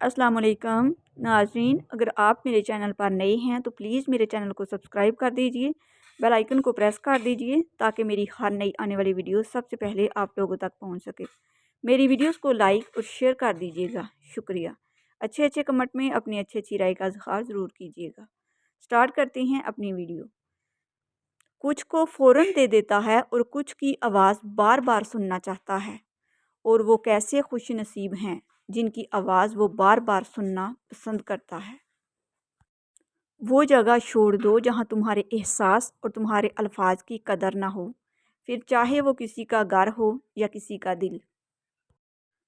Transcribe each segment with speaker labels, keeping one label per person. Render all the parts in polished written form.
Speaker 1: अस्सलाम वालेकुम नाज़रीन, अगर आप मेरे चैनल पर नए हैं तो प्लीज़ मेरे चैनल को सब्सक्राइब कर दीजिए, बेल आइकन को प्रेस कर दीजिए ताकि मेरी हर नई आने वाली वीडियो सबसे पहले आप लोगों तक पहुंच सके। मेरी वीडियोस को लाइक और शेयर कर दीजिएगा, शुक्रिया। अच्छे अच्छे कमेंट में अपनी अच्छी अच्छी राय का इज़हार ज़रूर कीजिएगा। स्टार्ट करते हैं अपनी वीडियो। कुछ को फ़ौरन दे देता है और कुछ की आवाज़ बार बार सुनना चाहता है, और वो कैसे खुश नसीब हैं जिनकी आवाज़ वो बार बार सुनना पसंद करता है। वो जगह छोड़ दो जहाँ तुम्हारे एहसास और तुम्हारे अल्फाज की कदर ना हो, फिर चाहे वो किसी का घर हो या किसी का दिल।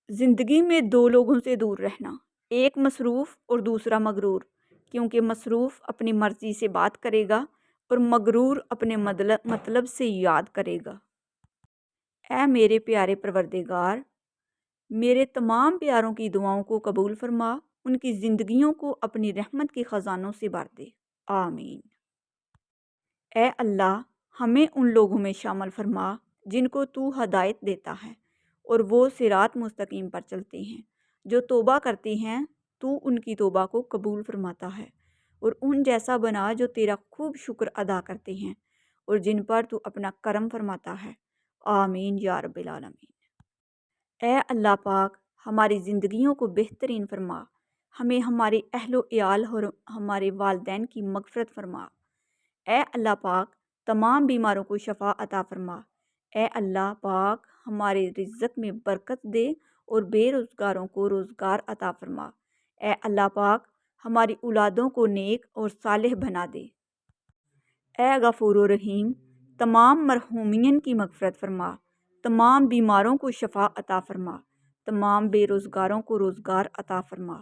Speaker 1: ज़िंदगी में दो लोगों से दूर रहना, एक मसरूफ़ और दूसरा मगरूर, क्योंकि मसरूफ़ अपनी मर्ज़ी से बात करेगा और मगरूर अपने मतलब से याद करेगा। ऐ मेरे प्यारे परवरदिगार, मेरे तमाम प्यारों की दुआओं को कबूल फरमा, उनकी ज़िंदगियों को अपनी रहमत के ख़जानों से भर दे, आमीन। ए अल्लाह, हमें उन लोगों में शामिल फरमा जिनको तू हदायत देता है और वो सिरात मुस्तकीम पर चलते हैं। जो तौबा करते हैं तू उनकी तौबा को कबूल फरमाता है, और उन जैसा बना जो तेरा खूब शुक्र अदा करते हैं और जिन पर तू अपना करम फरमाता है, आमीन या रब्बिल आलमीन। ए अल्लाह पाक, हमारी ज़िंदगियों को बेहतरीन फरमा, हमें हमारे अहलो इयाल और हमारे वालदैन की मग़फ़िरत फरमा। ए अल्लाह पाक, तमाम बीमारों को शफ़ा अता फरमा। ए अल्लाह पाक, हमारे रिज़्क़ में बरकत दे और बेरोज़गारों को रोज़गार अता फरमा। ए अल्लाह पाक, हमारी औलादों को नेक और सालेह बना दे। ए गफ़ूर रहीम, तमाम मरहूमियन की मग़फ़िरत फरमा, तमाम बीमारों को शफ़ा अता फरमा, तमाम बेरोज़गारों को रोज़गार अता फरमा,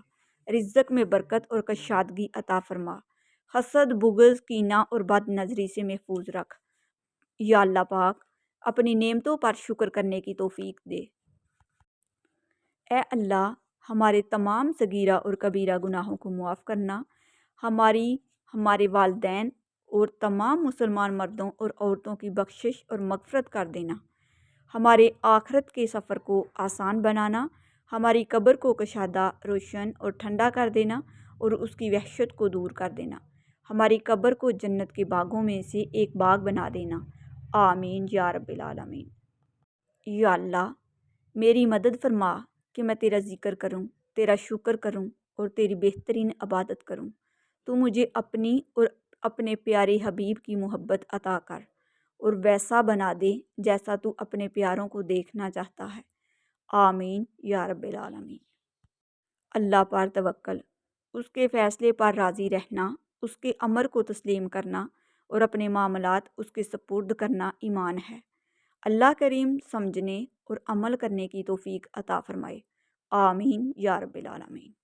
Speaker 1: रिज़्क़ में बरकत और कशादगी अता फरमा, हसद, बुग़्ज़, कीना और बद नज़री से महफूज रख। या अल्लाह पाक, अपनी नेमतों पर शुक्र करने की तौफ़ीक दे। ए अल्लाह, हमारे तमाम सगीरा और कबीरा गुनाहों को मुआफ़ करना, हमारे वालदैन और तमाम मुसलमान मर्दों और औरतों की बख्शिश और मग़फ़िरत कर देना, हमारे आखिरत के सफ़र को आसान बनाना, हमारी कब्र को कशादा, रोशन और ठंडा कर देना और उसकी वहशत को दूर कर देना, हमारी कब्र को जन्नत के बागों में से एक बाग बना देना, आमीन या रब्बिल आलमीन। या अल्लाह, मेरी मदद फरमा कि मैं तेरा ज़िक्र करूं, तेरा शुक्र करूं और तेरी बेहतरीन इबादत करूं। तू मुझे अपनी और अपने प्यारे हबीब की मोहब्बत अता कर और वैसा बना दे जैसा तू अपने प्यारों को देखना चाहता है, आमीन या रब्बिल आलमीन। अल्लाह पर तवक्ल, उसके फ़ैसले पर राज़ी रहना, उसके अमर को तस्लीम करना और अपने मामलात उसके सपुर्द करना ईमान है। अल्लाह करीम समझने और अमल करने की तौफ़ीक अता फ़रमाए, आमीन या रब्बिल आलमीन।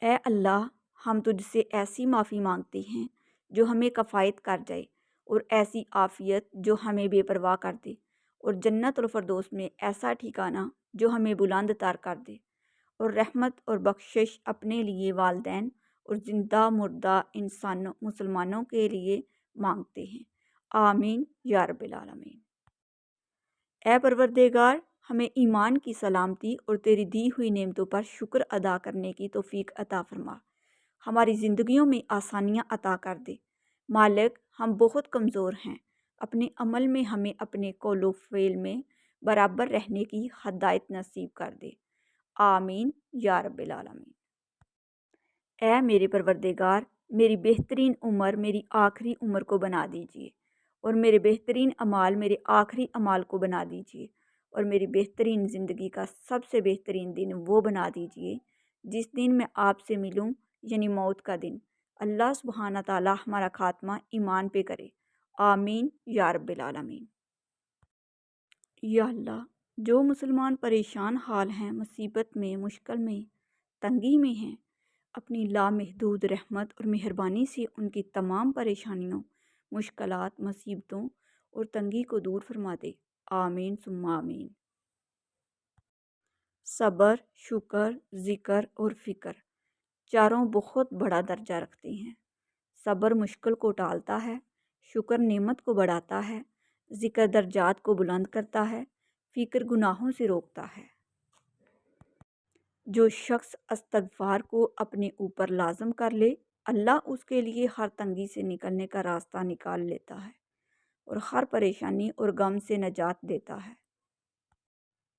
Speaker 1: ए अल्लाह, हम तुझसे ऐसी माफ़ी मांगते हैं जो हमें कफ़ायत कर जाए, और ऐसी आफ़ियत जो हमें बेपरवाह कर दे, और जन्नतुल फ़िरदौस में ऐसा ठिकाना जो हमें बुलंद तर कर दे, और रहमत और बख्शिश अपने लिए, वालदैन और ज़िंदा मुर्दा इंसानों मुसलमानों के लिए मांगते हैं, आमीन या रब्बिल आलमीन। ए परवरदिगार, हमें ईमान की सलामती और तेरी दी हुई नेमतों पर शुक्र अदा करने की तौफ़ीक अता फ़रमा, हमारी ज़िंदगियों में आसानियाँ अता कर दे। मालिक, हम बहुत कमज़ोर हैं, अपने अमल में हमें अपने कौलो फ़ेल में बराबर रहने की हदायत नसीब कर दे, आमीन या रब्बिल आलमीन। ऐ मेरे परवरदिगार, मेरी बेहतरीन उम्र मेरी आखिरी उम्र को बना दीजिए, और मेरे बेहतरीन अमाल मेरे आखिरी अमाल को बना दीजिए, और मेरी बेहतरीन ज़िंदगी का सबसे बेहतरीन दिन वो बना दीजिए जिस दिन मैं आपसे मिलूं, यानी मौत का दिन। अल्लाह सुब्हाना ताला हमारा खात्मा ईमान पे करे, आमीन या रब्बिल आलमीन। या अल्लाह, जो मुसलमान परेशान हाल हैं, मुसीबत में, मुश्किल में, तंगी में हैं, अपनी लामहदूद रहमत और मेहरबानी से उनकी तमाम परेशानियों, मुश्किलात, मुसीबतों और तंगी को दूर फरमा दे, आमीन सुम्मा आमीन। सब्र, शुक्र, ज़िक्र और फ़िक्र चारों बहुत बड़ा दर्जा रखते हैं। सब्र मुश्किल को टालता है, शुक्र नेमत को बढ़ाता है, ज़िक्र दर्जात को बुलंद करता है, फ़िक्र गुनाहों से रोकता है। جو شخص استغفار کو اپنے اوپر لازم کر لے، اللہ اس کے لیے ہر تنگی سے نکلنے کا راستہ نکال لیتا ہے اور ہر پریشانی اور غم سے نجات دیتا ہے۔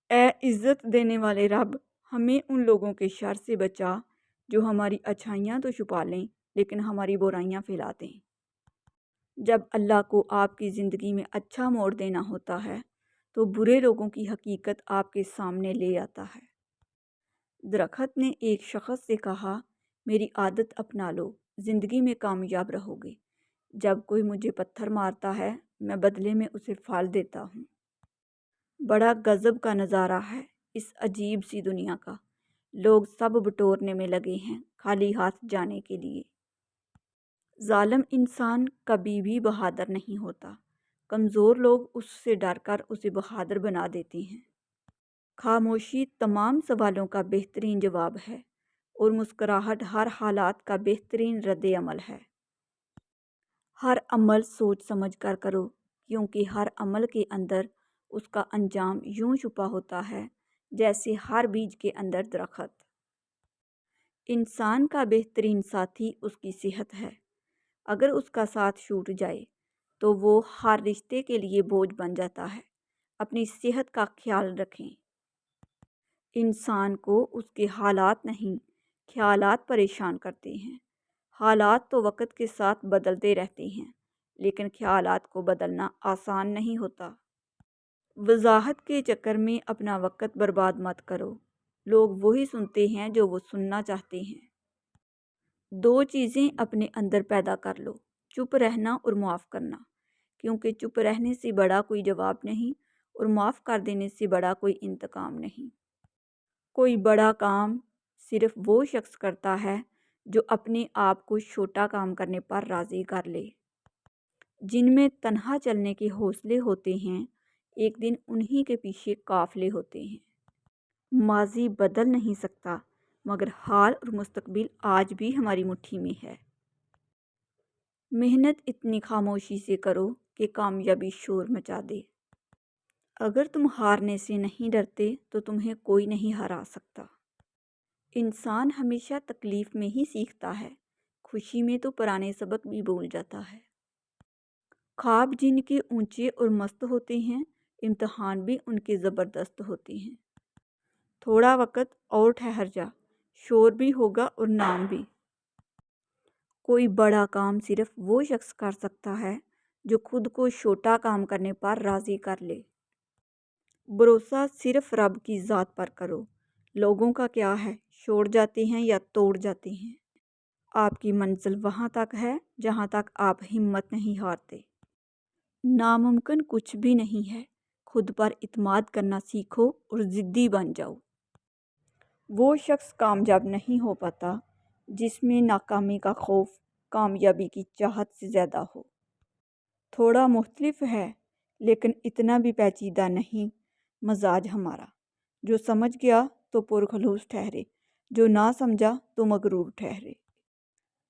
Speaker 1: اے عزت دینے والے رب، ہمیں ان لوگوں کے شر سے بچا جو ہماری اچھائیاں تو چھپا لیں لیکن ہماری برائیاں پھیلا دیں۔ جب اللہ کو آپ کی زندگی میں اچھا موڑ دینا ہوتا ہے تو برے لوگوں کی حقیقت آپ کے سامنے لے آتا ہے۔ درخت نے ایک شخص سے کہا، میری عادت اپنا لو، زندگی میں کامیاب رہو گے۔ جب کوئی مجھے پتھر مارتا ہے میں بدلے میں اسے پھال دیتا ہوں۔ بڑا غضب کا نظارہ ہے اس عجیب سی دنیا کا، لوگ سب بٹورنے میں لگے ہیں خالی ہاتھ جانے کے لیے۔ ظالم انسان کبھی بھی بہادر نہیں ہوتا، کمزور لوگ اس سے ڈر کر اسے بہادر بنا دیتے ہیں۔ خاموشی تمام سوالوں کا بہترین جواب ہے اور مسکراہٹ ہر حالات کا بہترین رد عمل ہے۔ ہر عمل سوچ سمجھ کر کرو، کیونکہ ہر عمل کے اندر اس کا انجام یوں چھپا ہوتا ہے جیسے ہر بیج کے اندر درخت۔ انسان کا بہترین ساتھی اس کی صحت ہے، اگر اس کا ساتھ چھوٹ جائے تو وہ ہر رشتے کے لیے بوجھ بن جاتا ہے۔ اپنی صحت کا خیال رکھیں۔ انسان کو اس کے حالات نہیں، خیالات پریشان کرتے ہیں۔ حالات تو وقت کے ساتھ بدلتے رہتے ہیں، لیکن خیالات کو بدلنا آسان نہیں ہوتا۔ وضاحت کے چکر میں اپنا وقت برباد مت کرو، لوگ وہی سنتے ہیں جو وہ سننا چاہتے ہیں۔ دو چیزیں اپنے اندر پیدا کر لو، چپ رہنا اور معاف کرنا، کیونکہ چپ رہنے سے بڑا کوئی جواب نہیں اور معاف کر دینے سے بڑا کوئی انتقام نہیں۔ کوئی بڑا کام صرف وہ شخص کرتا ہے جو اپنے آپ کو چھوٹا کام کرنے پر راضی کر لے۔ جن میں تنہا چلنے کے حوصلے ہوتے ہیں، ایک دن انہی کے پیچھے قافلے ہوتے ہیں۔ ماضی بدل نہیں سکتا، مگر حال اور مستقبل آج بھی ہماری مٹھی میں ہے۔ محنت اتنی خاموشی سے کرو کہ کامیابی شور مچا دے۔ اگر تم ہارنے سے نہیں ڈرتے تو تمہیں کوئی نہیں ہرا سکتا۔ انسان ہمیشہ تکلیف میں ہی سیکھتا ہے، خوشی میں تو پرانے سبق بھی بھول جاتا ہے۔ خواب جن کے اونچے اور مست ہوتے ہیں، امتحان بھی ان کے زبردست ہوتے ہیں۔ تھوڑا وقت اور ٹھہر جا، شور بھی ہوگا اور نام بھی۔ کوئی بڑا کام صرف وہ شخص کر سکتا ہے جو خود کو چھوٹا کام کرنے پر راضی کر لے۔ بھروسہ صرف رب کی ذات پر کرو، لوگوں کا کیا ہے، چھوڑ جاتے ہیں یا توڑ جاتے ہیں۔ آپ کی منزل وہاں تک ہے جہاں تک آپ ہمت نہیں ہارتے۔ ناممکن کچھ بھی نہیں ہے، خود پر اعتماد کرنا سیکھو اور ضدی بن جاؤ۔ وہ شخص کامیاب نہیں ہو پاتا جس میں ناکامی کا خوف کامیابی کی چاہت سے زیادہ ہو۔ تھوڑا مختلف ہے لیکن اتنا بھی پیچیدہ نہیں مزاج ہمارا، جو سمجھ گیا تو پرخلوص ٹھہرے، جو نہ سمجھا تو مغرور ٹھہرے۔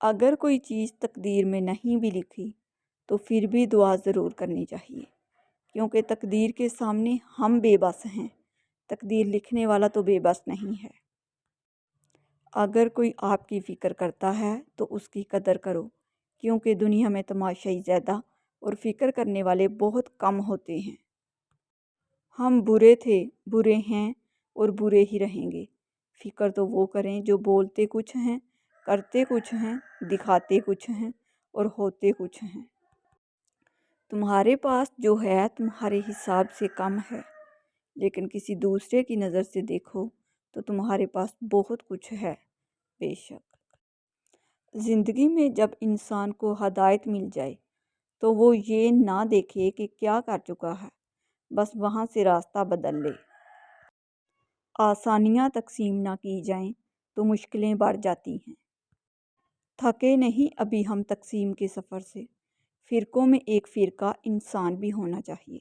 Speaker 1: اگر کوئی چیز تقدیر میں نہیں بھی لکھی تو پھر بھی دعا ضرور کرنی چاہیے، کیونکہ تقدیر کے سامنے ہم بے بس ہیں، تقدیر لکھنے والا تو بے بس نہیں ہے۔ اگر کوئی آپ کی فکر کرتا ہے تو اس کی قدر کرو، کیونکہ دنیا میں تماشائی زیادہ اور فکر کرنے والے بہت کم ہوتے ہیں۔ ہم برے تھے، برے ہیں اور برے ہی رہیں گے۔ فکر تو وہ کریں جو بولتے کچھ ہیں، کرتے کچھ ہیں، دکھاتے کچھ ہیں اور ہوتے کچھ ہیں۔ تمہارے پاس جو ہے تمہارے حساب سے کم ہے، لیکن کسی دوسرے کی نظر سے دیکھو تو تمہارے پاس بہت کچھ ہے۔ بے شک زندگی میں جب انسان کو ہدایت مل جائے تو وہ یہ نہ دیکھے کہ کیا کر چکا ہے، بس وہاں سے راستہ بدل لے۔ آسانیاں تقسیم نہ کی جائیں تو مشکلیں بڑھ جاتی ہیں۔ تھکے نہیں ابھی ہم تقسیم کے سفر سے، فرقوں میں ایک فرقہ انسان بھی ہونا چاہیے۔